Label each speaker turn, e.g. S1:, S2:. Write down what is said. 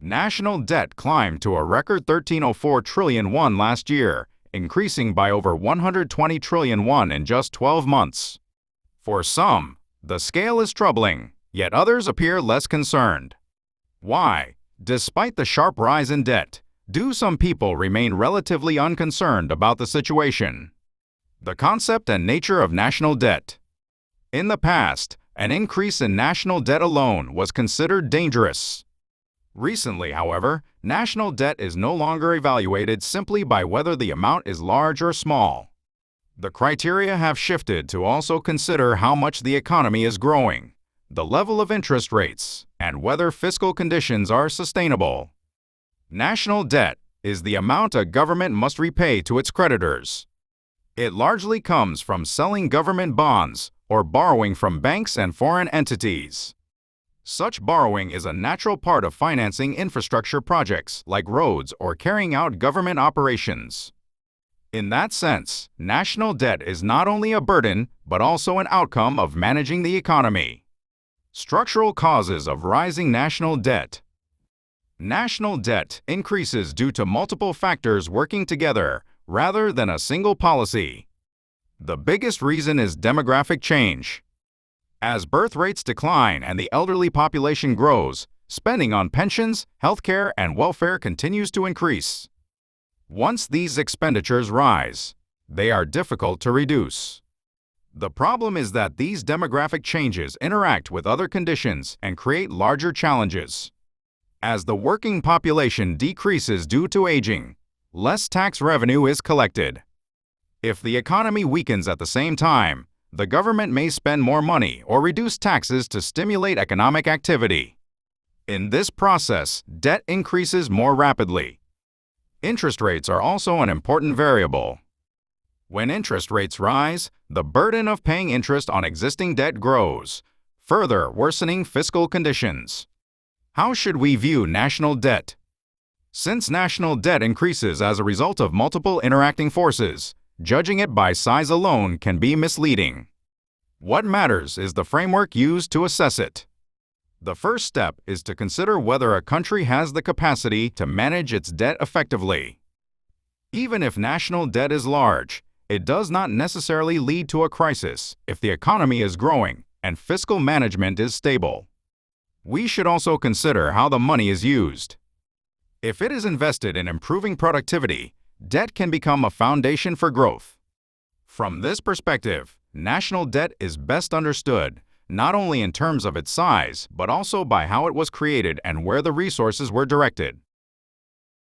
S1: National debt climbed to a record 1304 trillion won last year, increasing by over 120 trillion won in just 12 months. For some, the scale is troubling, yet others appear less concerned. Why, despite the sharp rise in debt, do some people remain relatively unconcerned about the situation? The concept and nature of national debt. In the past, an increase in national debt alone was considered dangerous. Recently, however, national debt is no longer evaluated simply by whether the amount is large or small. The criteria have shifted to also consider how much the economy is growing, the level of interest rates, and whether fiscal conditions are sustainable. National debt is the amount a government must repay to its creditors. It largely comes from selling government bonds or borrowing from banks and foreign entities. Such borrowing is a natural part of financing infrastructure projects like roads or carrying out government operations. In that sense, national debt is not only a burden but also an outcome of managing the economy. Structural causes of rising national debt. National debt increases due to multiple factors working together rather than a single policy. The biggest reason is demographic change. As birth rates decline and the elderly population grows, spending on pensions, healthcare, and welfare continues to increase. Once these expenditures rise, they are difficult to reduce. The problem is that these demographic changes interact with other conditions and create larger challenges. As the working population decreases due to aging, less tax revenue is collected. If the economy weakens at the same time, the government may spend more money or reduce taxes to stimulate economic activity. In this process, debt increases more rapidly. Interest rates are also an important variable. When interest rates rise, the burden of paying interest on existing debt grows, further worsening fiscal conditions. How should we view national debt? Since national debt increases as a result of multiple interacting forces, judging it by size alone can be misleading. What matters is the framework used to assess it. The first step is to consider whether a country has the capacity to manage its debt effectively. Even if national debt is large, it does not necessarily lead to a crisis if the economy is growing and fiscal management is stable. We should also consider how the money is used. If it is invested in improving productivity, debt can become a foundation for growth. From this perspective, national debt is best understood not only in terms of its size, but also by how it was created and where the resources were directed.